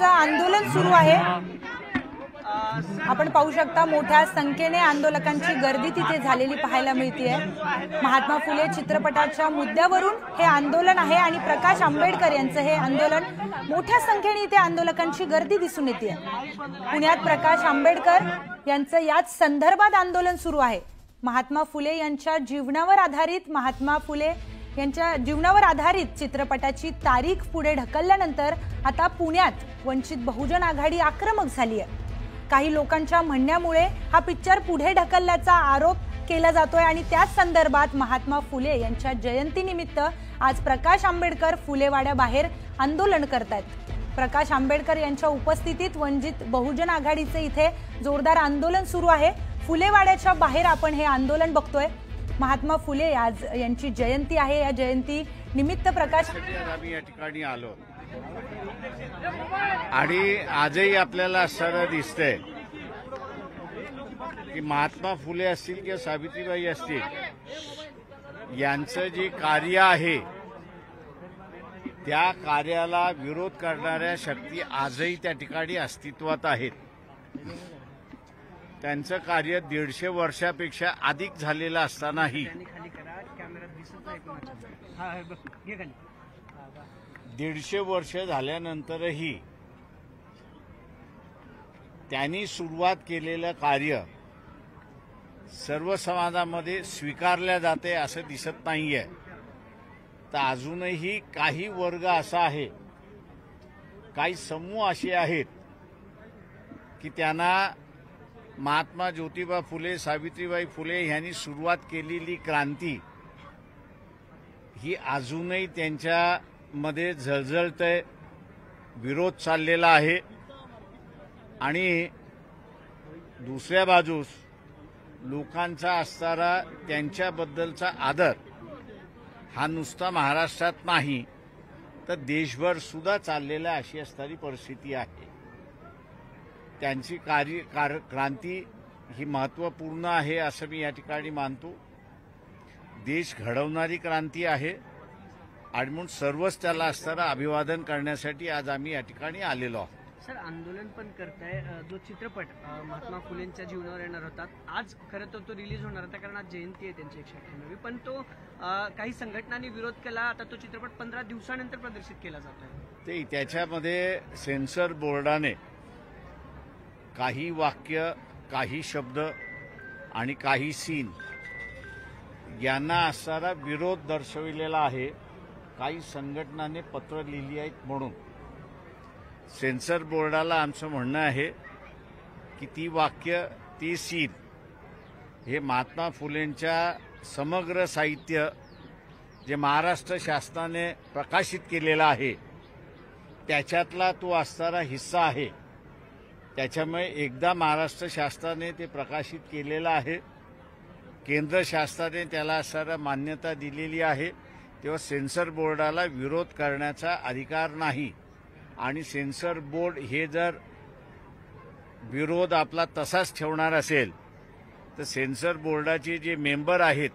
आंदोलन सुरू आहे। आपण पाहू शकता मोठ्या संख्येने आंदोलकांची गर्दी तिथे झालेली पाहायला मिळते। महात्मा फुले चित्रपटाच्या मुद्द्यावरून हे आंदोलन आहे आणि प्रकाश आंबेडकर यांचं हे आंदोलन मोठ्या संख्येने इथे आंदोलकांची गर्दी दिसून येते। पुण्यात प्रकाश आंबेडकर यांचं याच संदर्भात आंदोलन सुरू आहे। महात्मा फुले यांच्या जीवनावर आधारित चित्रपटाची तारीख पुढे ढकलल्यानंतर आता पुण्यात वंचित बहुजन आघाडी आक्रमक झाली आहे। काही लोकांच्या म्हणण्यामुळे हा पिक्चर पुढे ढकलल्याचा आरोप केला जातोय आणि त्याच संदर्भात महात्मा फुले यांच्या जयंतीनिमित्त आज प्रकाश आंबेडकर फुलेवाड्या बाहेर आंदोलन करतायत। प्रकाश आंबेडकर यांच्या उपस्थितीत वंचित बहुजन आघाडीचे इथे जोरदार आंदोलन सुरू आहे। फुलेवाड्याच्या बाहेर आपण हे आंदोलन बघतोय। महात्मा फुले आज यांची जयंती आहे। या जयंती निमित्त प्रकाश आम्ही या ठिकाणी आलो आणि आजही आपल्याला असं दिसतंय की महात्मा फुले असतील किंवा सावित्रीबाई असतील यांचं जे कार्य आहे त्या कार्याला विरोध करणाऱ्या शक्ती आजही त्या ठिकाणी अस्तित्वात आहेत। त्यांचं कार्य 150 वर्षापेक्षा अधिक झालेलं असतानाही 150 वर्ष झाल्यानंतरही त्यांनी सुरुवात केलेलं कार्य सर्व समाजामध्ये स्वीकारल्या जाते असं दिसत नाहीये। तर अजूनही काही वर्ग असा आहे, काही समूह असे आहेत की त्यांना महात्मा ज्योतिबा फुले सावित्रीबाई फुले यांनी सुरुवात केलेली क्रांती ही अजूनही त्यांच्यामध्ये झळझळते, विरोध चाललेला आहे। आणि दुसऱ्या बाजूस लोकांचा असणारा त्यांच्याबद्दलचा आदर हा नुसता महाराष्ट्रात नाही तर देशभर सुद्धा चाललेला अशी असणारी परिस्थिती आहे। त्यांची क्रांती ही महत्त्वपूर्ण आहे असं मी या ठिकाणी मानतो। देश घडवणारी क्रांती आहे आणि म्हणून सर्वच त्याला असणारं अभिवादन करण्यासाठी आज आम्ही या ठिकाणी आलेलो आहोत। सर, आंदोलन पण करताय, जो चित्रपट महात्मा फुलेंच्या जीवनावर येणार होता आज खरं तर तो रिलीज होणार होता कारण आज जयंती आहे त्यांची 198वी, पण तो काही संघटनांनी विरोध केला। आता तो चित्रपट 15 दिवसानंतर प्रदर्शित केला जातोय। ते त्याच्यामध्ये सेन्सर बोर्डाने काही वाक्य, काही शब्द आणि काही सीन यांना असणारा विरोध दर्शविलेला आहे। काही संघटनांनी पत्र लिहिली आहेत म्हणून सेन्सर बोर्डाला आमचं म्हणणं आहे की ती वाक्य, ती सीन हे महात्मा फुलेंच्या समग्र साहित्य जे महाराष्ट्र शासनाने प्रकाशित केलेलं आहे त्याच्यातला तो असणारा हिस्सा आहे। त्याच्यामुळे एकदा महाराष्ट्र शासनाने ते प्रकाशित केलेलं आहे, केंद्र शासनाने त्याला असणारा मान्यता दिलेली आहे, तेव्हा सेन्सर बोर्डाला विरोध करण्याचा अधिकार नाही। आणि सेन्सर बोर्ड हे जर विरोध आपला तसाच ठेवणार असेल तर सेन्सर बोर्डाचे जे मेंबर आहेत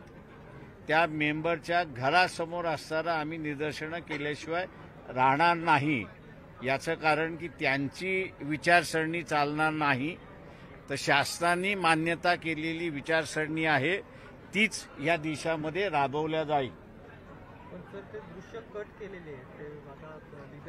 त्या मेंबरच्या घरासमोर असताना आम्ही निदर्शनं केल्याशिवाय राहणार नाही। याचं कारण की त्यांची विचारसरणी चालणार नाही, तर शासनाने मान्यता केलेली विचारसरणी आहे तीच या देशामध्ये राबवल्या जाईल।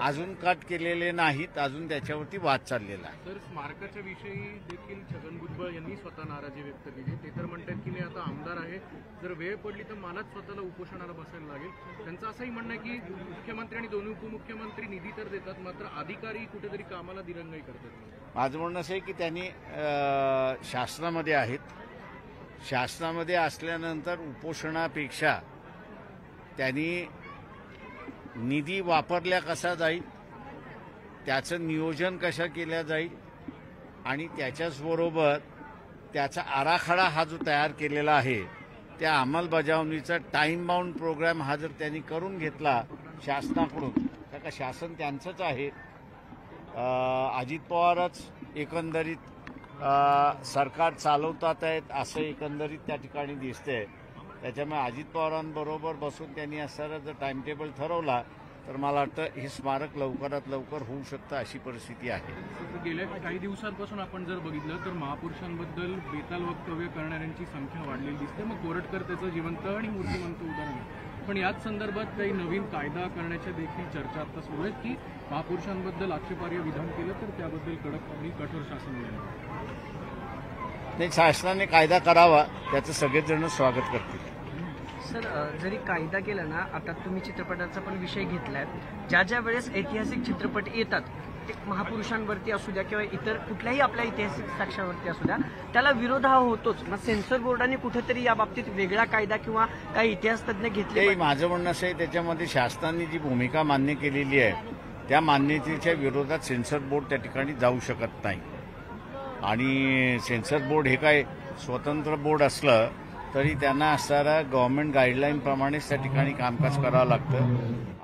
अजून कट केलेले नाहीत, अजून त्याच्यावरती वाद चाललेला आहे। तर स्मारकाच्या विषयी देखील छगन भुजबळ यांनी स्वतः नाराजी व्यक्त केली। ते तर म्हणतात की मी आता आमदार आहे, जर वेळ पडली तर मलाच स्वतःला उपोषणाला बसायला लागेल। त्यांचं असंही म्हणणं आहे की मुख्यमंत्री आणि दोन्ही उपमुख्यमंत्री निधी तर देतात मात्र अधिकारी कुठेतरी कामाला दिरंगाई करतात। माझं म्हणणं असं आहे की त्यांनी शासनामध्ये आहेत, शासनामध्ये असल्यानंतर उपोषणापेक्षा त्यांनी निधी वापरल्या कसा जाईल, त्याचं नियोजन कसं केलं जाईल आणि त्याच्याचबरोबर त्याचा आराखडा हा जो तयार केलेला आहे त्या अंमलबजावणीचा टाइम बाउंड प्रोग्राम हा जर त्यांनी करून घेतला शासनाकडून, कारण शासन त्यांचंच आहे, अजित पवारच एकंदरीत सरकार चालवतात आहेत असं एकंदरीत त्या ठिकाणी दिसतंय. त्याच्यामुळे अजित पवारांबरोबर बसून त्यांनी असणारा जर टाइम टेबल ठरवला तर मला वाटतं हे स्मारक लवकरात लवकर होऊ शकतं अशी परिस्थिती आहे. गेल्या काही दिवसांपासून आपण जर बघितलं तर महापुरुषांबद्दल बेताल वक्तव्य करणाऱ्यांची संख्या वाढलेली दिसते. मग कोरटकर त्याचं जिवंत आणि मूर्तिमंत उदाहरण आहे. पण याच संदर्भात काही नवीन कायदा करण्याच्या देखील चर्चा आता सुरू आहेत की महापुरुषांबद्दल आक्षेपार्ह विधान केलं तर त्याबद्दल कडक आणि कठोर शासन होईल. नाही, शासनाने कायदा करावा त्याचं सगळेजण स्वागत करतील. सर, जरी कायदा केला ना, आता तुम्ही चित्रपटाचा पण विषय घेतलाय, ज्या ज्या वेळेस ऐतिहासिक चित्रपट येतात ते महापुरुषांवरती असू द्या किंवा इतर कुठल्याही आपल्या ऐतिहासिक साक्ष्यावरती असू द्या, त्याला विरोध हा होतोच. मग सेन्सर बोर्डाने कुठेतरी या बाबतीत वेगळा कायदा किंवा काही इतिहास तज्ज्ञ घेतले. माझं म्हणणं असं आहे त्याच्यामध्ये शासनाने जी भूमिका मान्य केलेली आहे त्या मान्यतेच्या विरोधात सेन्सर बोर्ड त्या ठिकाणी जाऊ शकत नाही. आणि सेन्सर बोर्ड हे काय स्वतंत्र बोर्ड असलं तरी त्यांना असणाऱ्या गव्हर्नमेंट गाईडलाईन प्रमाणेच त्या ठिकाणी कामकाज करावं लागतं.